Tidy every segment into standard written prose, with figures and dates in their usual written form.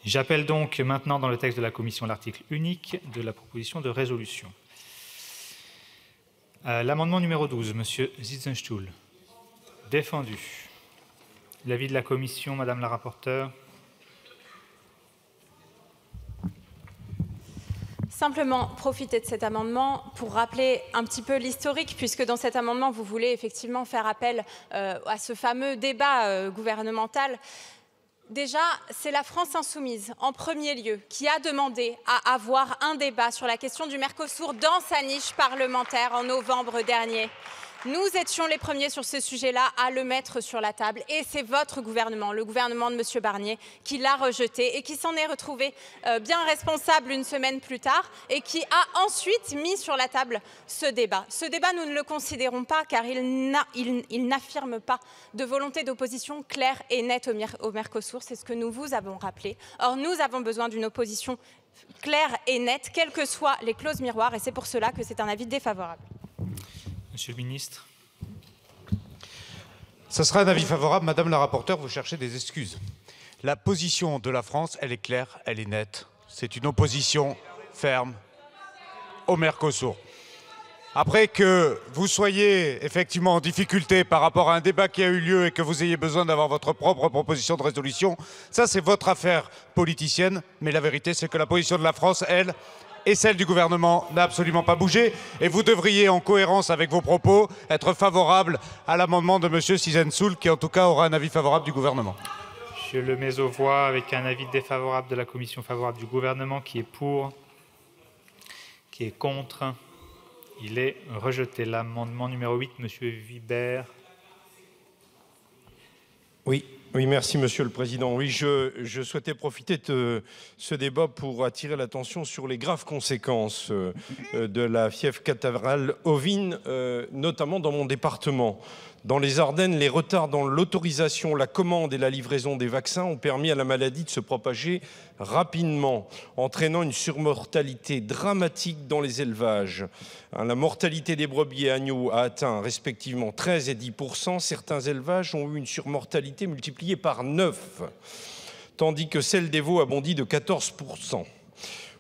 J'appelle donc maintenant dans le texte de la Commission l'article unique de la proposition de résolution. L'amendement numéro 12, M. Ziethenstuhl. Défendu. L'avis de la Commission, Madame la rapporteure. Simplement profiter de cet amendement pour rappeler un petit peu l'historique, puisque dans cet amendement, vous voulez effectivement faire appel à ce fameux débat gouvernemental. Déjà, c'est la France insoumise, en premier lieu, qui a demandé à avoir un débat sur la question du Mercosur dans sa niche parlementaire en novembre dernier. Nous étions les premiers sur ce sujet-là à le mettre sur la table et c'est votre gouvernement, le gouvernement de M. Barnier, qui l'a rejeté et qui s'en est retrouvé bien responsable une semaine plus tard et qui a ensuite mis sur la table ce débat. Ce débat, nous ne le considérons pas car il n'affirme pas de volonté d'opposition claire et nette au Mercosur. C'est ce que nous vous avons rappelé. Or, nous avons besoin d'une opposition claire et nette, quelles que soient les clauses miroirs et c'est pour cela que c'est un avis défavorable. Monsieur le ministre. Ce sera un avis favorable. Madame la rapporteure, vous cherchez des excuses. La position de la France, elle est claire, elle est nette. C'est une opposition ferme au Mercosur. Après que vous soyez effectivement en difficulté par rapport à un débat qui a eu lieu et que vous ayez besoin d'avoir votre propre proposition de résolution, ça c'est votre affaire politicienne. Mais la vérité, c'est que la position de la France, elle, et celle du gouvernement n'a absolument pas bougé. Et vous devriez, en cohérence avec vos propos, être favorable à l'amendement de M. Ziethenstuhl, qui en tout cas aura un avis favorable du gouvernement. Je le mets aux voix avec un avis défavorable de la commission, favorable du gouvernement, qui est pour, qui est contre. Il est rejeté. L'amendement numéro 8, M. Vibert. Oui, merci Monsieur le Président. Oui, je souhaitais profiter de ce débat pour attirer l'attention sur les graves conséquences de la fièvre catarrhale ovine, notamment dans mon département. Dans les Ardennes, les retards dans l'autorisation, la commande et la livraison des vaccins ont permis à la maladie de se propager rapidement, entraînant une surmortalité dramatique dans les élevages. La mortalité des brebis et agneaux a atteint respectivement 13 et 10%. Certains élevages ont eu une surmortalité multipliée par 9, tandis que celle des veaux a bondi de 14%.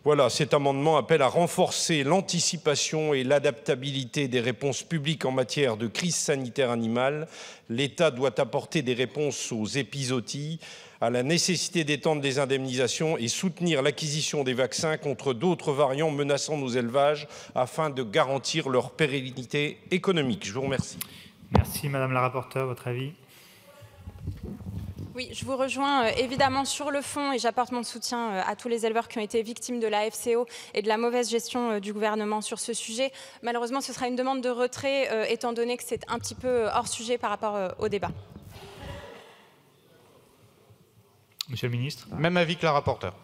Voilà, cet amendement appelle à renforcer l'anticipation et l'adaptabilité des réponses publiques en matière de crise sanitaire animale. L'État doit apporter des réponses aux épizooties, à la nécessité d'étendre les indemnisations et soutenir l'acquisition des vaccins contre d'autres variants menaçant nos élevages afin de garantir leur pérennité économique. Je vous remercie. Merci Madame la rapporteure, votre avis? Oui, je vous rejoins évidemment sur le fond et j'apporte mon soutien à tous les éleveurs qui ont été victimes de la FCO et de la mauvaise gestion du gouvernement sur ce sujet. Malheureusement, ce sera une demande de retrait étant donné que c'est un petit peu hors sujet par rapport au débat. Monsieur le ministre. Même avis que la rapporteure.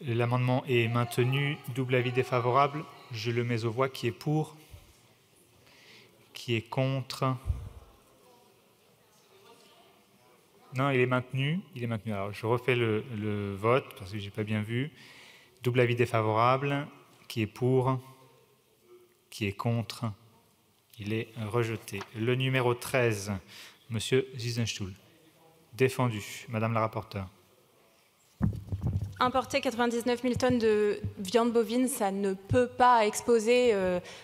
L'amendement est maintenu. Double avis défavorable. Je le mets aux voix. Qui est pour? Qui est contre? Non, il est maintenu. Il est maintenu. Alors, je refais le vote parce que je n'ai pas bien vu. Double avis défavorable. Qui est pour? Qui est contre? Il est rejeté. Le numéro 13, M. Ziethenstuhl. Défendu. Madame la rapporteure. Importer 99 000 tonnes de viande bovine, ça ne peut pas exposer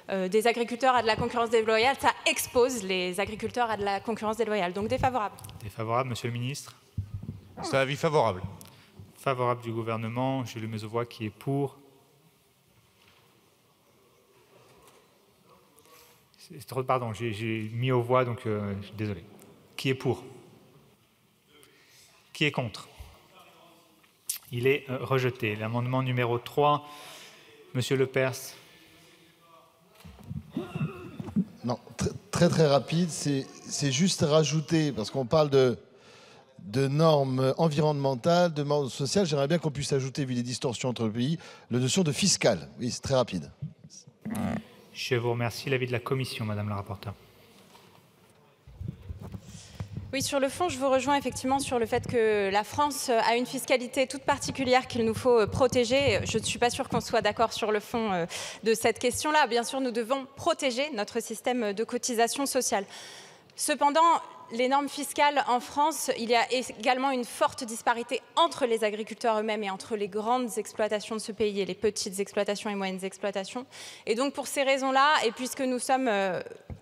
des agriculteurs à de la concurrence déloyale. Ça expose les agriculteurs à de la concurrence déloyale. Donc défavorable. Défavorable, Monsieur le ministre. C'est un avis favorable. Favorable du gouvernement. Je le mets aux voix. Qui est pour? Pardon, j'ai mis aux voix, donc désolé. Qui est pour? Qui est contre? Il est rejeté. L'amendement numéro 3, Monsieur Lepers. Non, très rapide. C'est juste rajouter, parce qu'on parle de normes environnementales, de normes sociales. J'aimerais bien qu'on puisse ajouter, vu les distorsions entre les pays, la notion de fiscal. Oui, c'est très rapide. Je vous remercie. L'avis de la Commission, Madame la rapporteure. Oui, sur le fond, je vous rejoins effectivement sur le fait que la France a une fiscalité toute particulière qu'il nous faut protéger. Je ne suis pas sûre qu'on soit d'accord sur le fond de cette question-là. Bien sûr, nous devons protéger notre système de cotisation sociale. Cependant, les normes fiscales en France, il y a également une forte disparité entre les agriculteurs eux-mêmes et entre les grandes exploitations de ce pays et les petites exploitations et moyennes exploitations. Et donc pour ces raisons-là, et puisque nous sommes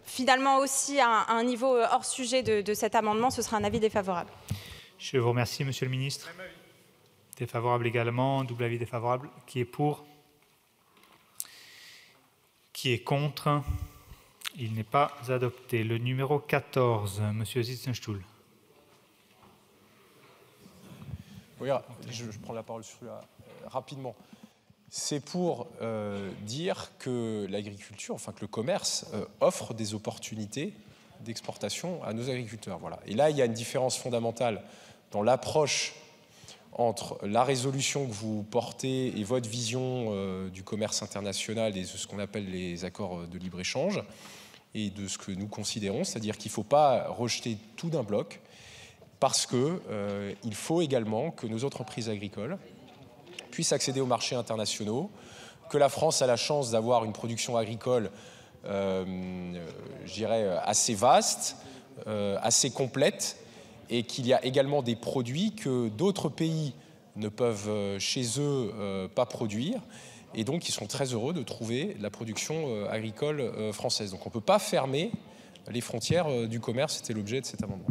finalement aussi à un niveau hors sujet de cet amendement, ce sera un avis défavorable. Je vous remercie, Monsieur le Ministre. Défavorable également, double avis défavorable. Qui est pour? Qui est contre? Il n'est pas adopté. Le numéro 14, Monsieur Zitzenstuhl. Oui, je prends la parole sur là, rapidement. C'est pour dire que l'agriculture, enfin que le commerce offre des opportunités d'exportation à nos agriculteurs. Voilà. Et là, il y a une différence fondamentale dans l'approche entre la résolution que vous portez et votre vision du commerce international et de ce qu'on appelle les accords de libre-échange et de ce que nous considérons, c'est-à-dire qu'il ne faut pas rejeter tout d'un bloc parce qu'il faut également que nos entreprises agricoles puissent accéder aux marchés internationaux, que la France a la chance d'avoir une production agricole, je dirais, assez vaste, assez complète, et qu'il y a également des produits que d'autres pays ne peuvent chez eux pas produire, et donc ils sont très heureux de trouver la production agricole française. Donc on ne peut pas fermer les frontières du commerce, c'était l'objet de cet amendement.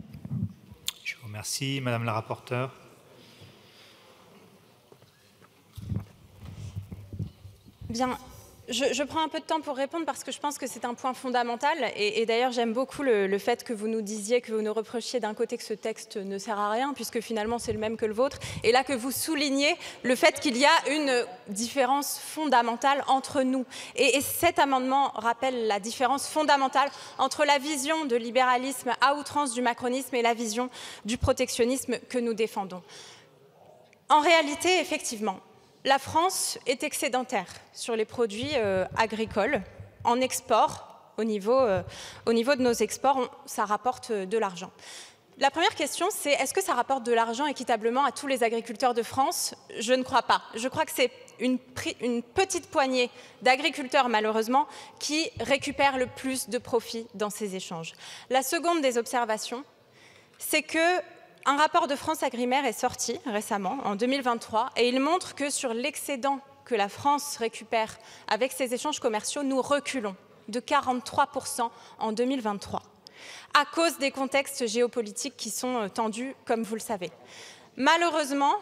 Je vous remercie. Madame la rapporteure. Bien. Je prends un peu de temps pour répondre parce que je pense que c'est un point fondamental et d'ailleurs j'aime beaucoup le fait que vous nous disiez, que vous nous reprochiez d'un côté que ce texte ne sert à rien puisque finalement c'est le même que le vôtre et là que vous soulignez le fait qu'il y a une différence fondamentale entre nous et cet amendement rappelle la différence fondamentale entre la vision de libéralisme à outrance du macronisme et la vision du protectionnisme que nous défendons. En réalité, effectivement, la France est excédentaire sur les produits agricoles en export. Au niveau de nos exports, ça rapporte de l'argent. La première question, c'est est-ce que ça rapporte de l'argent équitablement à tous les agriculteurs de France? Je ne crois pas. Je crois que c'est une petite poignée d'agriculteurs, malheureusement, qui récupèrent le plus de profit dans ces échanges. La seconde des observations, c'est que un rapport de France Agrimaire est sorti récemment, en 2023, et il montre que sur l'excédent que la France récupère avec ces échanges commerciaux, nous reculons de 43% en 2023, à cause des contextes géopolitiques qui sont tendus, comme vous le savez. Malheureusement,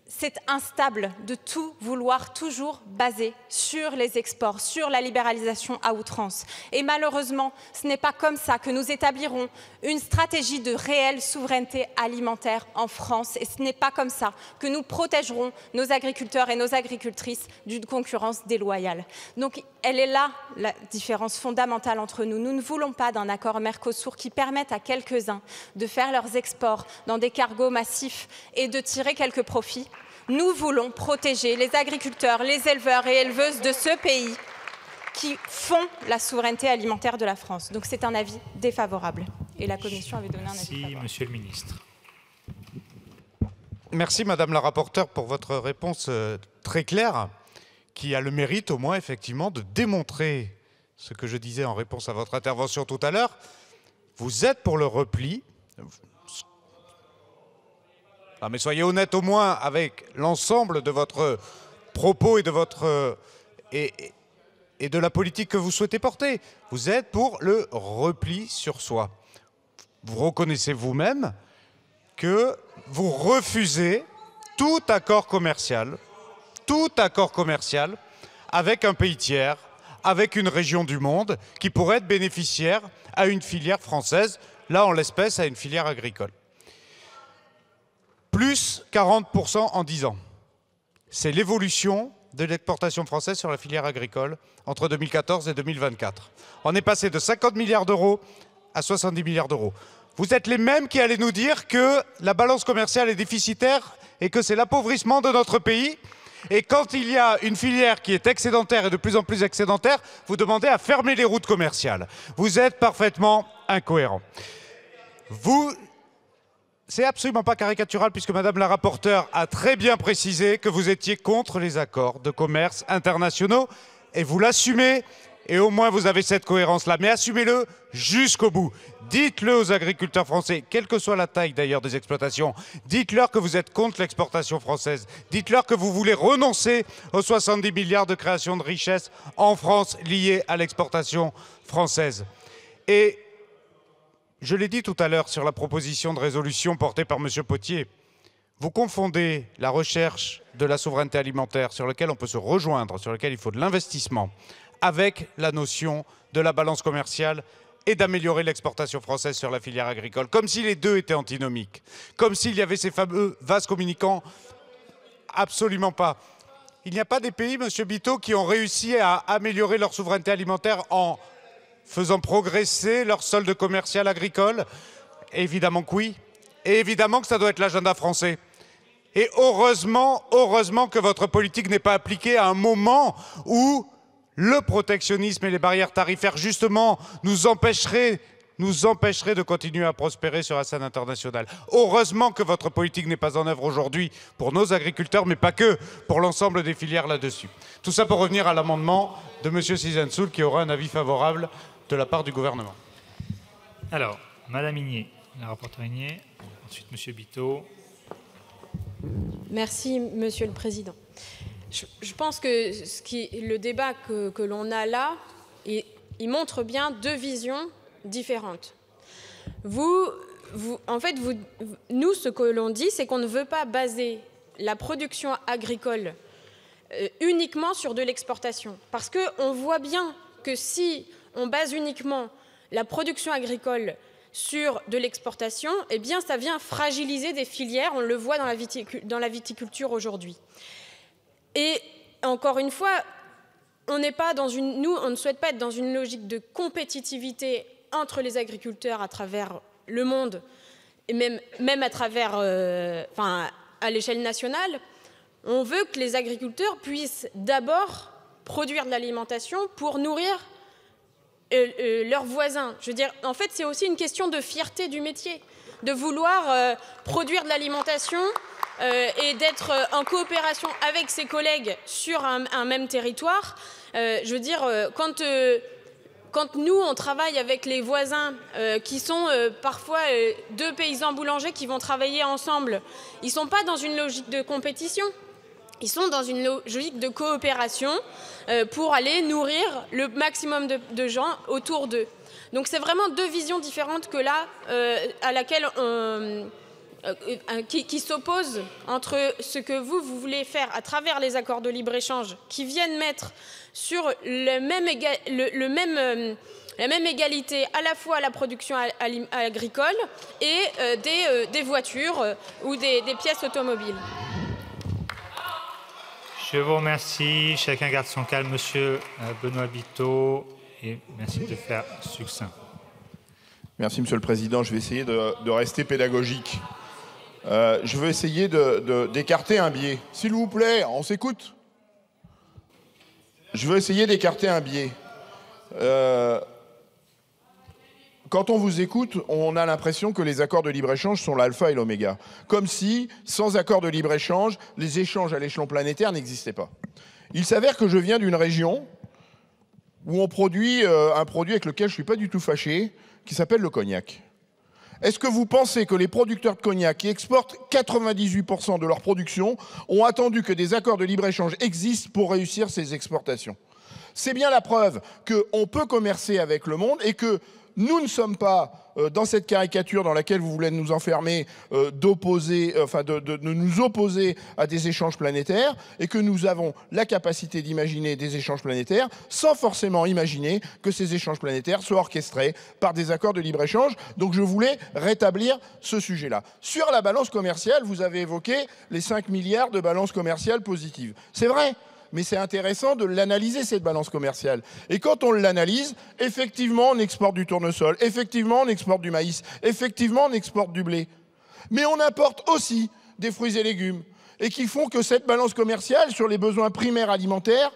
c'est instable de tout vouloir toujours baser sur les exports, sur la libéralisation à outrance. Et malheureusement, ce n'est pas comme ça que nous établirons une stratégie de réelle souveraineté alimentaire en France. Et ce n'est pas comme ça que nous protégerons nos agriculteurs et nos agricultrices d'une concurrence déloyale. Donc, elle est là, la différence fondamentale entre nous. Nous ne voulons pas d'un accord Mercosur qui permette à quelques-uns de faire leurs exports dans des cargos massifs et de tirer quelques profits. Nous voulons protéger les agriculteurs, les éleveurs et éleveuses de ce pays qui font la souveraineté alimentaire de la France. Donc c'est un avis défavorable. Et la Commission avait donné un avis favorable. Merci, Monsieur le Ministre. Merci, Madame la rapporteure, pour votre réponse très claire, qui a le mérite, au moins, effectivement, de démontrer ce que je disais en réponse à votre intervention tout à l'heure. Vous êtes pour le repli. Ah, mais soyez honnête au moins avec l'ensemble de votre propos et de votre et de la politique que vous souhaitez porter. Vous êtes pour le repli sur soi. Vous reconnaissez vous-même que vous refusez tout accord commercial avec un pays tiers, avec une région du monde qui pourrait être bénéficiaire à une filière française, là en l'espèce à une filière agricole. Plus 40% en 10 ans. C'est l'évolution de l'exportation française sur la filière agricole entre 2014 et 2024. On est passé de 50 milliards d'euros à 70 milliards d'euros. Vous êtes les mêmes qui allez nous dire que la balance commerciale est déficitaire et que c'est l'appauvrissement de notre pays. Et quand il y a une filière qui est excédentaire et de plus en plus excédentaire, vous demandez à fermer les routes commerciales. Vous êtes parfaitement incohérents. C'est absolument pas caricatural puisque Madame la rapporteure a très bien précisé que vous étiez contre les accords de commerce internationaux et vous l'assumez Et au moins, vous avez cette cohérence-là. Mais assumez-le jusqu'au bout. Dites-le aux agriculteurs français, quelle que soit la taille d'ailleurs des exploitations. Dites-leur que vous êtes contre l'exportation française. Dites-leur que vous voulez renoncer aux 70 milliards de création de richesses en France liées à l'exportation française. Et je l'ai dit tout à l'heure sur la proposition de résolution portée par M. Potier. Vous confondez la recherche de la souveraineté alimentaire, sur laquelle on peut se rejoindre, sur laquelle il faut de l'investissement, avec la notion de la balance commerciale et d'améliorer l'exportation française sur la filière agricole, comme si les deux étaient antinomiques, comme s'il y avait ces fameux vases communicants. Absolument pas. Il n'y a pas des pays, M. Biteau, qui ont réussi à améliorer leur souveraineté alimentaire en faisant progresser leur solde commercial agricole? Évidemment que oui. Et évidemment que ça doit être l'agenda français. Et heureusement que votre politique n'est pas appliquée à un moment où le protectionnisme et les barrières tarifaires, justement, nous empêcheraient de continuer à prospérer sur la scène internationale. Heureusement que votre politique n'est pas en œuvre aujourd'hui pour nos agriculteurs, mais pas que, pour l'ensemble des filières là-dessus. Tout ça pour revenir à l'amendement de M. Cizensoul, qui aura un avis favorable de la part du gouvernement. Alors, Madame Igné, la rapporteure Igné, ensuite M. Biteau. Merci, Monsieur le Président. Je pense que le débat que l'on a là, il montre bien deux visions différentes. Nous, ce que l'on dit, c'est qu'on ne veut pas baser la production agricole uniquement sur de l'exportation. Parce qu'on voit bien que si on base uniquement la production agricole sur de l'exportation, eh bien, ça vient fragiliser des filières. On le voit dans la viticulture aujourd'hui. Et encore une fois, on ne souhaite pas être dans une logique de compétitivité entre les agriculteurs à travers le monde, et même à travers, à l'échelle nationale. On veut que les agriculteurs puissent d'abord produire de l'alimentation pour nourrir leurs voisins. Je veux dire, en fait, c'est aussi une question de fierté du métier, de vouloir produire de l'alimentation et d'être en coopération avec ses collègues sur un même territoire. Je veux dire, quand nous, on travaille avec les voisins qui sont parfois deux paysans boulangers qui vont travailler ensemble, ils ne sont pas dans une logique de compétition. Ils sont dans une logique de coopération pour aller nourrir le maximum de gens autour d'eux. Donc c'est vraiment deux visions différentes que là, à laquelle qui s'opposent entre ce que vous voulez faire à travers les accords de libre-échange qui viennent mettre sur la même égalité à la fois la production agricole et des voitures ou des pièces automobiles. Je vous remercie. Chacun garde son calme. Monsieur Benoît Biteau, et merci de faire succinct. Merci, Monsieur le Président. Je vais essayer de rester pédagogique. Je vais essayer d'écarter un biais. S'il vous plaît, on s'écoute. Je vais essayer d'écarter un biais. Quand on vous écoute, on a l'impression que les accords de libre-échange sont l'alpha et l'oméga. Comme si, sans accord de libre-échange, les échanges à l'échelon planétaire n'existaient pas. Il s'avère que je viens d'une région où on produit un produit avec lequel je ne suis pas du tout fâché, qui s'appelle le cognac. Est-ce que vous pensez que les producteurs de cognac qui exportent 98% de leur production ont attendu que des accords de libre-échange existent pour réussir ces exportations? C'est bien la preuve qu'on peut commercer avec le monde et que nous ne sommes pas dans cette caricature dans laquelle vous voulez nous enfermer, de nous opposer à des échanges planétaires, et que nous avons la capacité d'imaginer des échanges planétaires sans forcément imaginer que ces échanges planétaires soient orchestrés par des accords de libre-échange. Donc je voulais rétablir ce sujet-là. Sur la balance commerciale, vous avez évoqué les 5 milliards de balance commerciale positive. C'est vrai. Mais c'est intéressant de l'analyser, cette balance commerciale. Et quand on l'analyse, effectivement, on exporte du tournesol, effectivement, on exporte du maïs, effectivement, on exporte du blé. Mais on importe aussi des fruits et légumes, et qui font que cette balance commerciale, sur les besoins primaires alimentaires,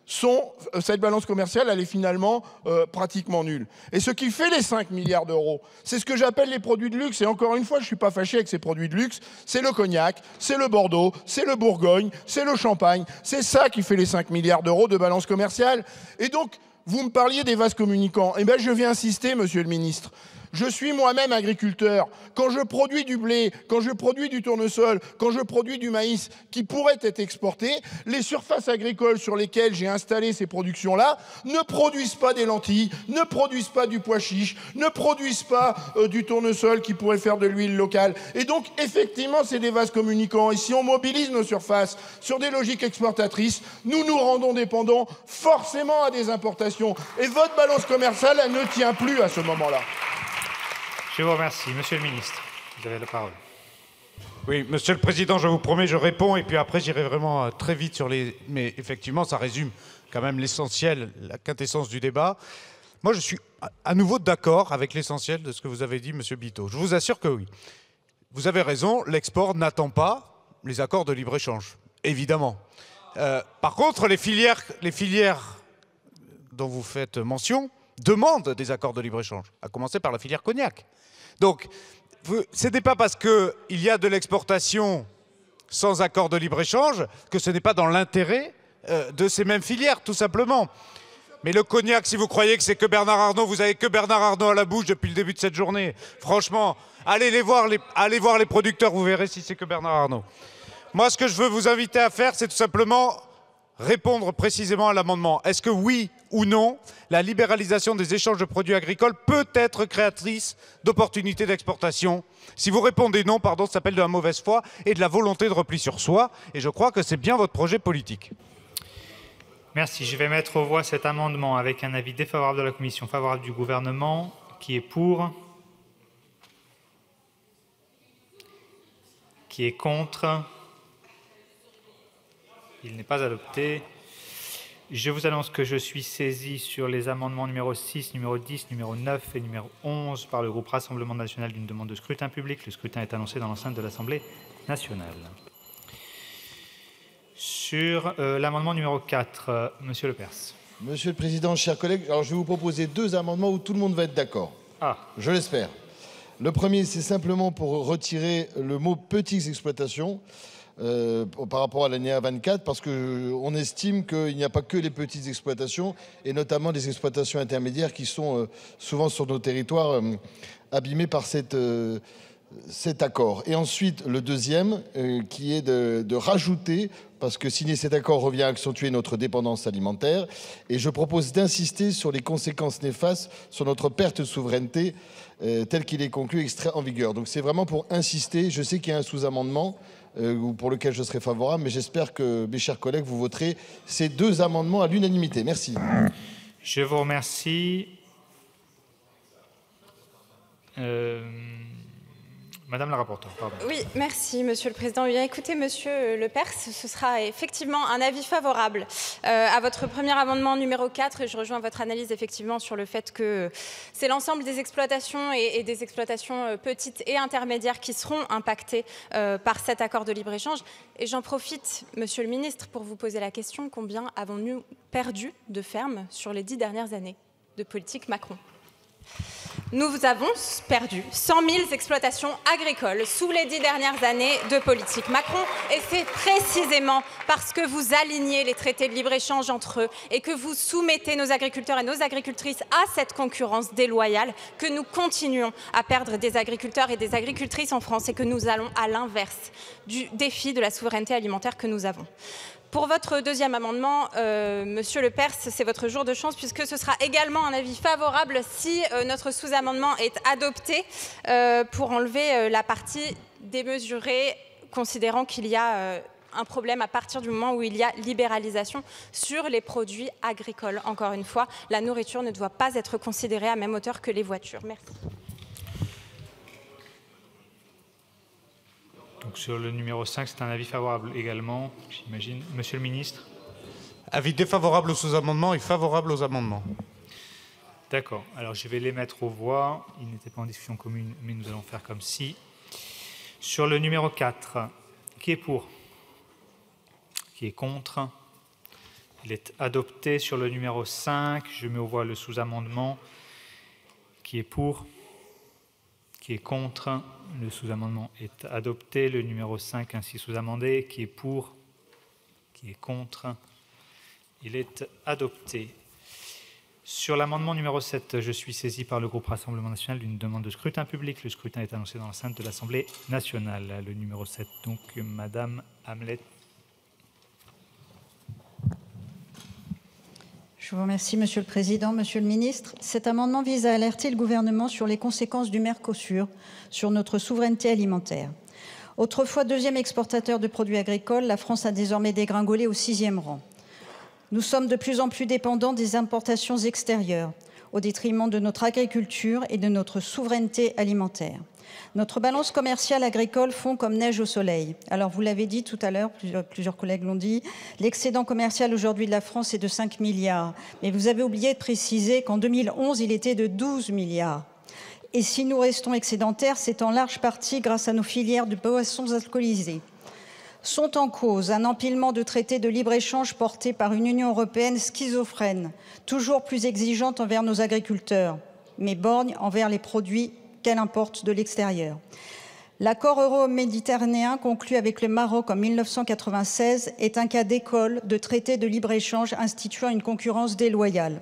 cette balance commerciale, elle est finalement pratiquement nulle. Et ce qui fait les 5 milliards d'euros, c'est ce que j'appelle les produits de luxe. Et encore une fois, je ne suis pas fâché avec ces produits de luxe. C'est le cognac, c'est le Bordeaux, c'est le Bourgogne, c'est le champagne. C'est ça qui fait les 5 milliards d'euros de balance commerciale. Et donc, Vous me parliez des vases communicants. Eh bien, je vais insister, monsieur le ministre. Je suis moi-même agriculteur. Quand je produis du blé, quand je produis du tournesol, quand je produis du maïs qui pourrait être exporté, les surfaces agricoles sur lesquelles j'ai installé ces productions-là ne produisent pas des lentilles, ne produisent pas du pois chiche, ne produisent pas du tournesol qui pourrait faire de l'huile locale. Et donc, effectivement, c'est des vases communicants. Et si on mobilise nos surfaces sur des logiques exportatrices, nous nous rendons dépendants forcément à des importations. Et votre balance commerciale, elle ne tient plus à ce moment-là. Je vous remercie. Monsieur le ministre, vous avez la parole. Oui, Monsieur le Président, je vous promets, je réponds, et puis après j'irai vraiment très vite sur les... Mais effectivement, ça résume quand même l'essentiel, la quintessence du débat. Moi, je suis à nouveau d'accord avec l'essentiel de ce que vous avez dit, Monsieur Bitot. Je vous assure que oui. Vous avez raison, l'export n'attend pas les accords de libre-échange, évidemment. Par contre, les filières dont vous faites mention demandent des accords de libre-échange, à commencer par la filière cognac. Donc, ce n'est pas parce qu'il y a de l'exportation sans accord de libre-échange que ce n'est pas dans l'intérêt de ces mêmes filières, tout simplement. Mais le cognac, si vous croyez que c'est que Bernard Arnault, vous avez que Bernard Arnault à la bouche depuis le début de cette journée. Franchement, allez voir les producteurs, vous verrez si c'est que Bernard Arnault. Moi, ce que je veux vous inviter à faire, c'est tout simplement répondre précisément à l'amendement. Est-ce que oui ou non, la libéralisation des échanges de produits agricoles peut être créatrice d'opportunités d'exportation? Si vous répondez non, pardon, ça s'appelle de la mauvaise foi et de la volonté de repli sur soi. Et je crois que c'est bien votre projet politique. Merci. Je vais mettre aux voix cet amendement avec un avis défavorable de la Commission, favorable du gouvernement. Qui est pour? Qui est contre? Il n'est pas adopté. Je vous annonce que je suis saisi sur les amendements numéro 6, numéro 10, numéro 9 et numéro 11 par le groupe Rassemblement national d'une demande de scrutin public. Le scrutin est annoncé dans l'enceinte de l'Assemblée nationale. Sur l'amendement numéro 4, Monsieur Lepers. Monsieur le Président, chers collègues, alors je vais vous proposer deux amendements où tout le monde va être d'accord. Ah. Je l'espère. Le premier, c'est simplement pour retirer le mot « petites exploitations ». Par rapport à l'année 24, parce qu'on estime qu'il n'y a pas que les petites exploitations, et notamment des exploitations intermédiaires qui sont souvent sur nos territoires abîmées par cet accord. Et ensuite, le deuxième, qui est de rajouter, parce que signer cet accord revient à accentuer notre dépendance alimentaire, et je propose d'insister sur les conséquences néfastes sur notre perte de souveraineté tel qu'il est conclu et extrait en vigueur. Donc c'est vraiment pour insister. Je sais qu'il y a un sous-amendement pour lequel je serai favorable, mais j'espère que, mes chers collègues, vous voterez ces deux amendements à l'unanimité. Merci. Je vous remercie. Madame la rapporteure, pardon. Oui, merci, Monsieur le Président. Bien, écoutez, Monsieur Lepers, ce sera effectivement un avis favorable à votre premier amendement numéro 4. Et je rejoins votre analyse effectivement sur le fait que c'est l'ensemble des exploitations et des exploitations petites et intermédiaires qui seront impactées par cet accord de libre-échange. Et j'en profite, Monsieur le Ministre, pour vous poser la question: combien avons-nous perdu de fermes sur les 10 dernières années de politique Macron? Nous avons perdu 100 000 exploitations agricoles sous les 10 dernières années de politique Macron. Et c'est précisément parce que vous alignez les traités de libre-échange entre eux et que vous soumettez nos agriculteurs et nos agricultrices à cette concurrence déloyale que nous continuons à perdre des agriculteurs et des agricultrices en France et que nous allons à l'inverse du défi de la souveraineté alimentaire que nous avons. Pour votre deuxième amendement, Monsieur Lepers, c'est votre jour de chance puisque ce sera également un avis favorable si notre sous-amendement est adopté pour enlever la partie démesurée, considérant qu'il y a un problème à partir du moment où il y a libéralisation sur les produits agricoles. Encore une fois, la nourriture ne doit pas être considérée à même hauteur que les voitures. Merci. Donc sur le numéro 5, c'est un avis favorable également, j'imagine. Monsieur le ministre? Avis défavorable aux sous-amendements et favorable aux amendements. D'accord. Alors je vais les mettre aux voix. Ils n'étaient pas en discussion commune, mais nous allons faire comme si. Sur le numéro 4, qui est pour? Qui est contre? Il est adopté. Sur le numéro 5, je mets aux voix le sous-amendement. Qui est pour? Qui est contre? Le sous-amendement est adopté. Le numéro 5 ainsi sous-amendé. Qui est pour? Qui est contre? Il est adopté. Sur l'amendement numéro 7, je suis saisi par le groupe Rassemblement national d'une demande de scrutin public. Le scrutin est annoncé dans l'enceinte de l'Assemblée nationale. Le numéro 7, donc, Madame Hamlet. Je vous remercie, Monsieur le Président. Monsieur le Ministre, cet amendement vise à alerter le gouvernement sur les conséquences du Mercosur sur notre souveraineté alimentaire. Autrefois deuxième exportateur de produits agricoles, la France a désormais dégringolé au 6e rang. Nous sommes de plus en plus dépendants des importations extérieures, au détriment de notre agriculture et de notre souveraineté alimentaire. Notre balance commerciale agricole fond comme neige au soleil. Alors, vous l'avez dit tout à l'heure, plusieurs collègues l'ont dit, l'excédent commercial aujourd'hui de la France est de 5 milliards. Mais vous avez oublié de préciser qu'en 2011, il était de 12 milliards. Et si nous restons excédentaires, c'est en large partie grâce à nos filières de boissons alcoolisées. Sont en cause un empilement de traités de libre-échange portés par une Union européenne schizophrène, toujours plus exigeante envers nos agriculteurs, mais borgne envers les produits qu'elle importe de l'extérieur. L'accord euro-méditerranéen conclu avec le Maroc en 1996 est un cas d'école de traité de libre-échange instituant une concurrence déloyale.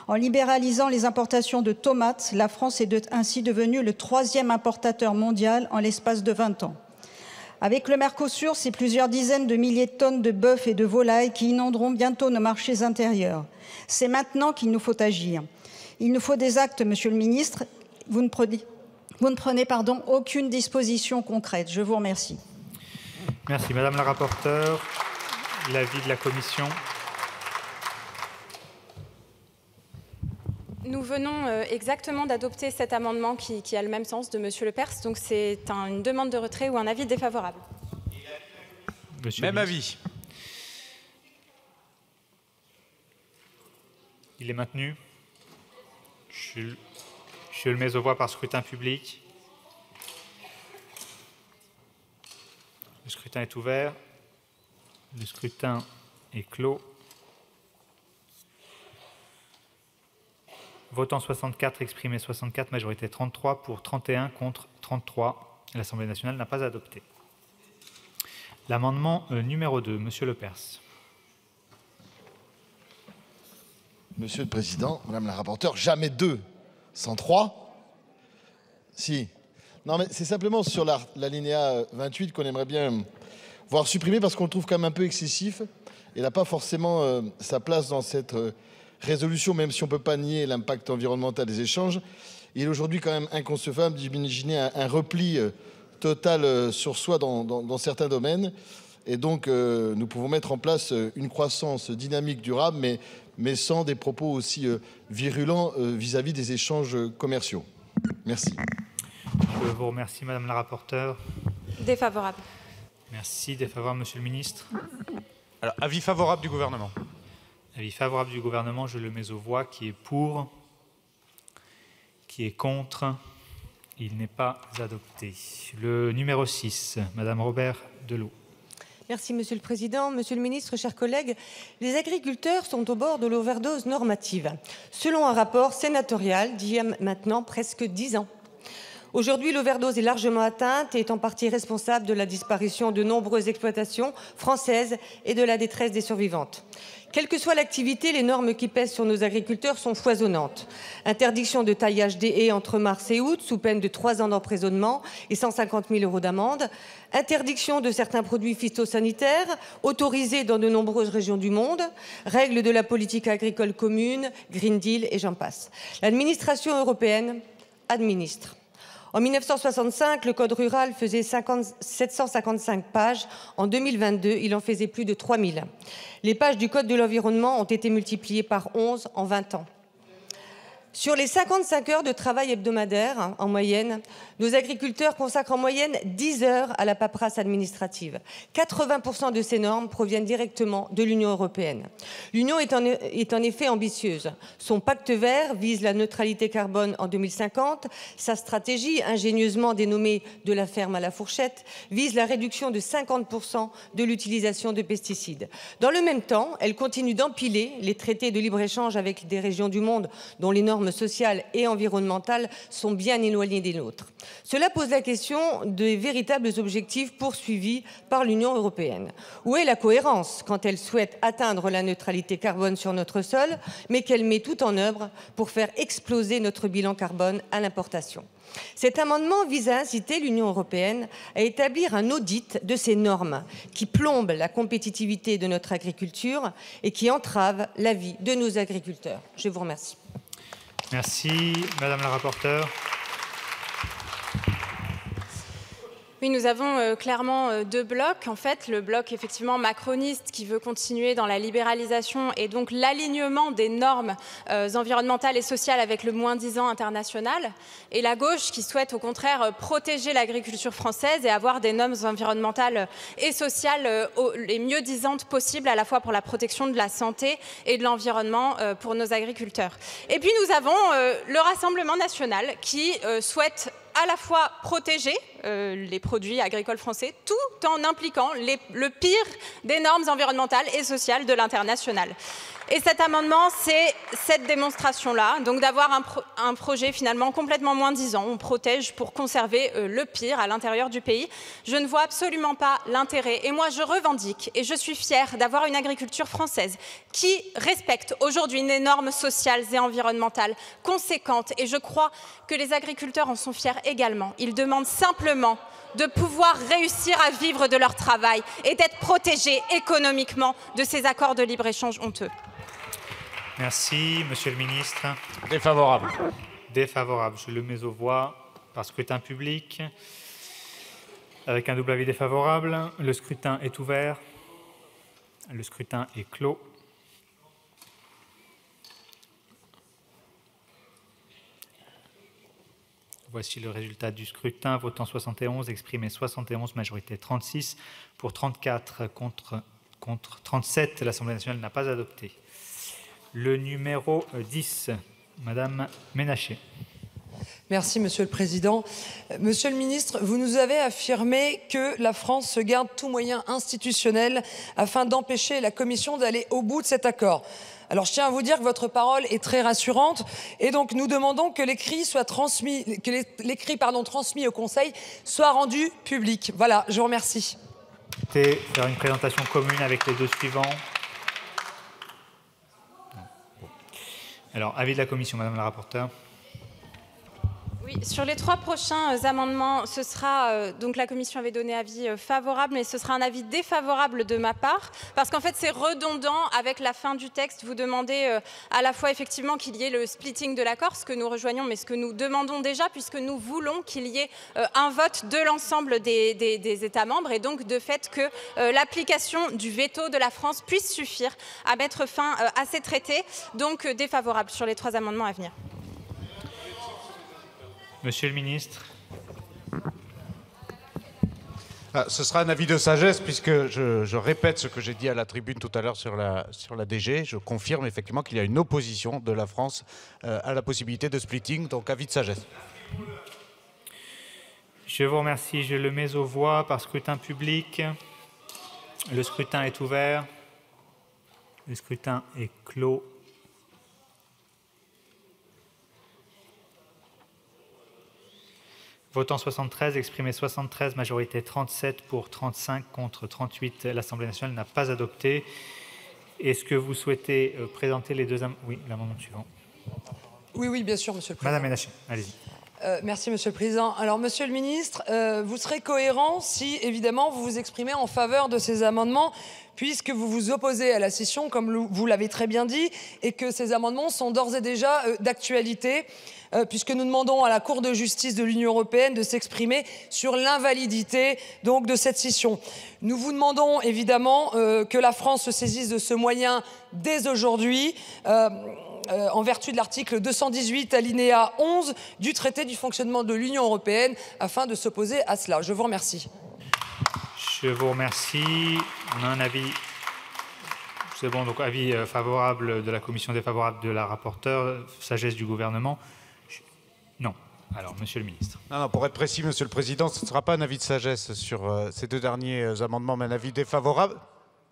En libéralisant les importations de tomates, la France est ainsi devenue le 3e importateur mondial en l'espace de 20 ans. Avec le Mercosur, c'est plusieurs dizaines de milliers de tonnes de bœuf et de volailles qui inonderont bientôt nos marchés intérieurs. C'est maintenant qu'il nous faut agir. Il nous faut des actes, Monsieur le Ministre. Vous ne prenez aucune disposition concrète. Je vous remercie. Merci. Madame la rapporteure, l'avis de la Commission. Nous venons exactement d'adopter cet amendement qui a le même sens de Monsieur Le Pers. Donc c'est une demande de retrait ou un avis défavorable. Même avis. Il est maintenu. Je le mets aux voix par scrutin public. Le scrutin est ouvert. Le scrutin est clos. Votant 64, exprimé 64, majorité 33, pour 31, contre 33. L'Assemblée nationale n'a pas adopté. L'amendement numéro 2, Monsieur Le Pers. Monsieur le Président, Madame la rapporteure, jamais 2 sans 3. Si. Non, mais c'est simplement sur l'alinéa 28 qu'on aimerait bien voir supprimer parce qu'on le trouve quand même un peu excessif. Il n'a pas forcément sa place dans cette résolution, même si on ne peut pas nier l'impact environnemental des échanges. Il est aujourd'hui quand même inconcevable d'imaginer un repli total sur soi dans certains domaines. Et donc, nous pouvons mettre en place une croissance dynamique durable, mais sans des propos aussi virulents vis-à-vis des échanges commerciaux. Merci. Je vous remercie, Madame la rapporteure. Défavorable. Merci. Défavorable, Monsieur le Ministre. Alors, avis favorable du gouvernement. Avis favorable du gouvernement, je le mets aux voix. Qui est pour? Qui est contre? Il n'est pas adopté. Le numéro 6, Madame Robert Delot. Merci Monsieur le Président. Monsieur le Ministre, chers collègues, les agriculteurs sont au bord de l'overdose normative, selon un rapport sénatorial d'il y a maintenant presque 10 ans. Aujourd'hui, l'overdose est largement atteinte et est en partie responsable de la disparition de nombreuses exploitations françaises et de la détresse des survivantes. Quelle que soit l'activité, les normes qui pèsent sur nos agriculteurs sont foisonnantes. Interdiction de taillage des haies entre mars et août, sous peine de 3 ans d'emprisonnement et 150 000 € d'amende. Interdiction de certains produits phytosanitaires, autorisés dans de nombreuses régions du monde. Règles de la politique agricole commune, Green Deal et j'en passe. L'administration européenne administre. En 1965, le Code rural faisait 755 pages. En 2022, il en faisait plus de 3000. Les pages du Code de l'environnement ont été multipliées par 11 en 20 ans. Sur les 55 heures de travail hebdomadaire, en moyenne, nos agriculteurs consacrent en moyenne 10 heures à la paperasse administrative. 80% de ces normes proviennent directement de l'Union européenne. L'Union est en effet ambitieuse. Son pacte vert vise la neutralité carbone en 2050. Sa stratégie, ingénieusement dénommée « de la ferme à la fourchette », vise la réduction de 50% de l'utilisation de pesticides. Dans le même temps, elle continue d'empiler les traités de libre-échange avec des régions du monde dont les normes normes sociales et environnementales sont bien éloignées des nôtres. Cela pose la question des véritables objectifs poursuivis par l'Union européenne. Où est la cohérence quand elle souhaite atteindre la neutralité carbone sur notre sol, mais qu'elle met tout en œuvre pour faire exploser notre bilan carbone à l'importation? Cet amendement vise à inciter l'Union européenne à établir un audit de ces normes qui plombent la compétitivité de notre agriculture et qui entravent la vie de nos agriculteurs. Je vous remercie. Merci. Madame la rapporteure. Oui, nous avons clairement deux blocs. En fait, le bloc effectivement macroniste qui veut continuer dans la libéralisation et donc l'alignement des normes environnementales et sociales avec le moins-disant international, et la gauche qui souhaite au contraire protéger l'agriculture française et avoir des normes environnementales et sociales les mieux disantes possibles, à la fois pour la protection de la santé et de l'environnement pour nos agriculteurs. Et puis nous avons le Rassemblement national qui souhaite à la fois protéger les produits agricoles français tout en impliquant le pire des normes environnementales et sociales de l'international. Et cet amendement, c'est cette démonstration-là, donc d'avoir un projet finalement complètement moins-disant. On protège pour conserver le pire à l'intérieur du pays. Je ne vois absolument pas l'intérêt. Et moi, je revendique et je suis fière d'avoir une agriculture française qui respecte aujourd'hui des normes sociales et environnementales conséquentes. Et je crois que les agriculteurs en sont fiers également. Ils demandent simplement de pouvoir réussir à vivre de leur travail et d'être protégés économiquement de ces accords de libre-échange honteux. Merci. Monsieur le ministre. Défavorable. Défavorable. Je le mets aux voix par scrutin public. Avec un double avis défavorable. Le scrutin est ouvert. Le scrutin est clos. Voici le résultat du scrutin. Votant 71, exprimé 71, majorité 36. Pour 34 contre 37, l'Assemblée nationale n'a pas adopté. Le numéro 10, Madame Ménacher. Merci, Monsieur le Président. Monsieur le Ministre, vous nous avez affirmé que la France se garde tout moyen institutionnel afin d'empêcher la Commission d'aller au bout de cet accord. Alors, je tiens à vous dire que votre parole est très rassurante et donc nous demandons que l'écrit soit transmis, transmis au Conseil soit rendu public. Voilà, je vous remercie. Faire une présentation commune avec les deux suivants. Alors, avis de la Commission, Madame la rapporteure. Oui, sur les trois prochains amendements, ce sera donc la Commission avait donné avis favorable, mais ce sera un avis défavorable de ma part, parce qu'en fait c'est redondant avec la fin du texte. Vous demandez à la fois effectivement qu'il y ait le splitting de l'accord, ce que nous rejoignons, mais ce que nous demandons déjà, puisque nous voulons qu'il y ait un vote de l'ensemble des États membres, et donc de fait que l'application du veto de la France puisse suffire à mettre fin à ces traités. Donc défavorable sur les trois amendements à venir. Monsieur le ministre. Ce sera un avis de sagesse puisque je répète ce que j'ai dit à la tribune tout à l'heure sur la DG. Je confirme effectivement qu'il y a une opposition de la France à la possibilité de splitting, donc avis de sagesse. Je vous remercie. Je le mets aux voix par scrutin public. Le scrutin est ouvert. Le scrutin est clos. Votant 73, exprimé 73, majorité 37 pour 35 contre 38. L'Assemblée nationale n'a pas adopté. Est-ce que vous souhaitez présenter les deux amendements? Oui, l'amendement suivant. Oui, bien sûr, Monsieur le Président. Madame Ménacher, allez-y. Merci, Monsieur le Président. Alors, Monsieur le Ministre, vous serez cohérent si, évidemment, vous vous exprimez en faveur de ces amendements, puisque vous vous opposez à la scission, comme vous l'avez très bien dit, et que ces amendements sont d'ores et déjà d'actualité, puisque nous demandons à la Cour de justice de l'Union européenne de s'exprimer sur l'invalidité donc de cette scission. Nous vous demandons évidemment que la France se saisisse de ce moyen dès aujourd'hui, en vertu de l'article 218 alinéa 11 du traité du fonctionnement de l'Union européenne, afin de s'opposer à cela. Je vous remercie. Je vous remercie. On a un avis. C'est bon, donc avis favorable de la Commission, défavorable de la rapporteure, sagesse du gouvernement. Non. Alors, Monsieur le ministre. Non, pour être précis, Monsieur le Président, ce ne sera pas un avis de sagesse sur ces deux derniers amendements, mais un avis défavorable.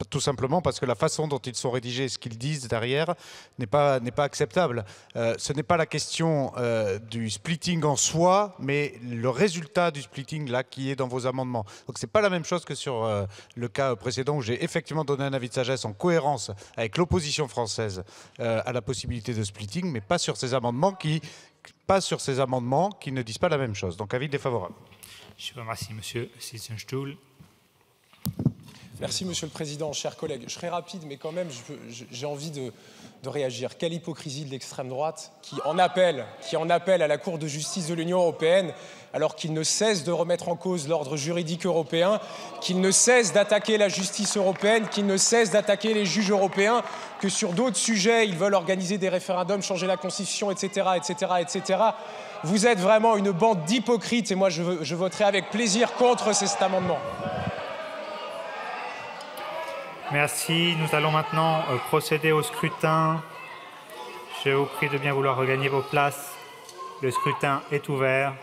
tout simplement parce que la façon dont ils sont rédigés et ce qu'ils disent derrière n'est pas acceptable. Ce n'est pas la question du splitting en soi, mais le résultat du splitting là qui est dans vos amendements. Donc c'est pas la même chose que sur le cas précédent où j'ai effectivement donné un avis de sagesse en cohérence avec l'opposition française à la possibilité de splitting, mais pas sur ces amendements qui ne disent pas la même chose. Donc avis défavorable. Je vous remercie, Monsieur Sitzenstuhl. Merci, Monsieur le Président. Chers collègues, je serai rapide, mais quand même, j'ai envie de réagir. Quelle hypocrisie de l'extrême droite qui en appelle à la Cour de justice de l'Union européenne, alors qu'il ne cesse de remettre en cause l'ordre juridique européen, qu'il ne cesse d'attaquer la justice européenne, qu'il ne cesse d'attaquer les juges européens, que sur d'autres sujets, ils veulent organiser des référendums, changer la Constitution, etc., etc., etc. Vous êtes vraiment une bande d'hypocrites et moi, je voterai avec plaisir contre cet amendement. Merci. Nous allons maintenant procéder au scrutin. Je vous prie de bien vouloir regagner vos places. Le scrutin est ouvert.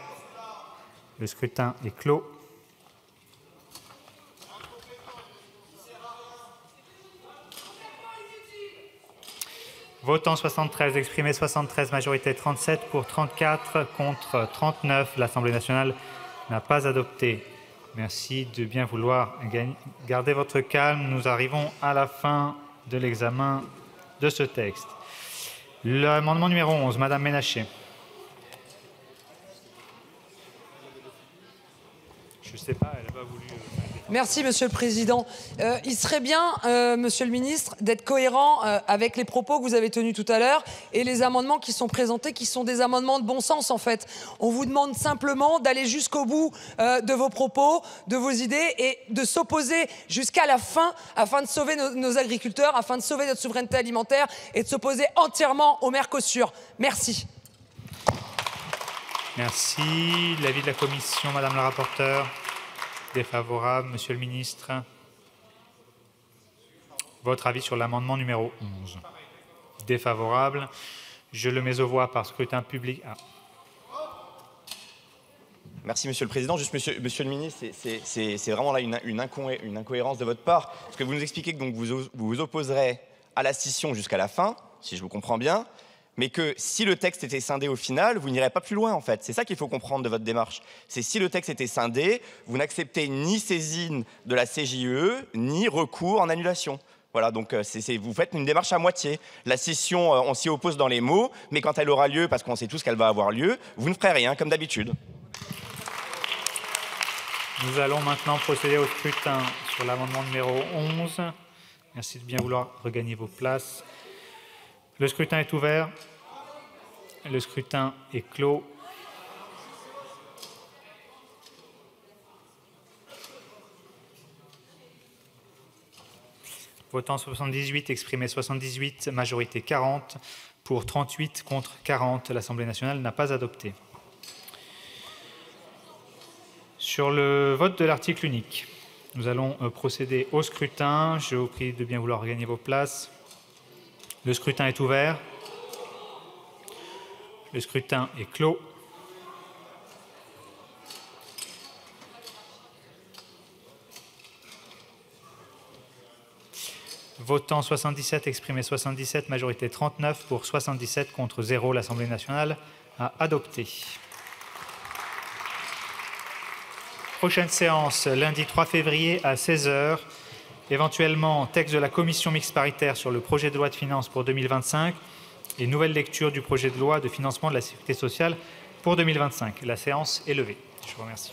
Le scrutin est clos. Votant 73, exprimé 73, majorité 37 pour 34, contre 39. L'Assemblée nationale n'a pas adopté. Merci de bien vouloir garder votre calme. Nous arrivons à la fin de l'examen de ce texte. L'amendement numéro 11, Madame Ménacher. Je ne sais pas, elle n'a pas voulu... Merci, Monsieur le Président. Il serait bien, Monsieur le Ministre, d'être cohérent avec les propos que vous avez tenus tout à l'heure et les amendements qui sont présentés, qui sont des amendements de bon sens, en fait. On vous demande simplement d'aller jusqu'au bout de vos propos, de vos idées et de s'opposer jusqu'à la fin afin de sauver nos agriculteurs, afin de sauver notre souveraineté alimentaire et de s'opposer entièrement au Mercosur. Merci. Merci. L'avis de la Commission, Madame la rapporteure. Défavorable. Monsieur le ministre. Votre avis sur l'amendement numéro 11. Défavorable. Je le mets aux voix par scrutin public. Merci, Monsieur le Président. Juste, Monsieur le ministre, c'est vraiment là une incohérence de votre part. Parce que vous nous expliquez que donc, vous vous opposerez à la scission jusqu'à la fin, si je vous comprends bien, mais que si le texte était scindé au final, vous n'irez pas plus loin, en fait. C'est ça qu'il faut comprendre de votre démarche. C'est si le texte était scindé, vous n'acceptez ni saisine de la CJUE, ni recours en annulation. Voilà, donc vous faites une démarche à moitié. La scission, on s'y oppose dans les mots, mais quand elle aura lieu, parce qu'on sait tous qu'elle va avoir lieu, vous ne ferez rien, comme d'habitude. Nous allons maintenant procéder au scrutin sur l'amendement numéro 11. Merci de bien vouloir regagner vos places. Le scrutin est ouvert. Le scrutin est clos. Votant 78, exprimé 78, majorité 40, pour 38, contre 40. L'Assemblée nationale n'a pas adopté. Sur le vote de l'article unique, nous allons procéder au scrutin. Je vous prie de bien vouloir regagner vos places. Le scrutin est ouvert. Le scrutin est clos. Votant 77, exprimé 77, majorité 39 pour 77 contre 0. L'Assemblée nationale a adopté. Prochaine séance, lundi 3 février à 16 h. Éventuellement, texte de la commission mixte paritaire sur le projet de loi de finances pour 2025 et nouvelle lecture du projet de loi de financement de la sécurité sociale pour 2025. La séance est levée. Je vous remercie.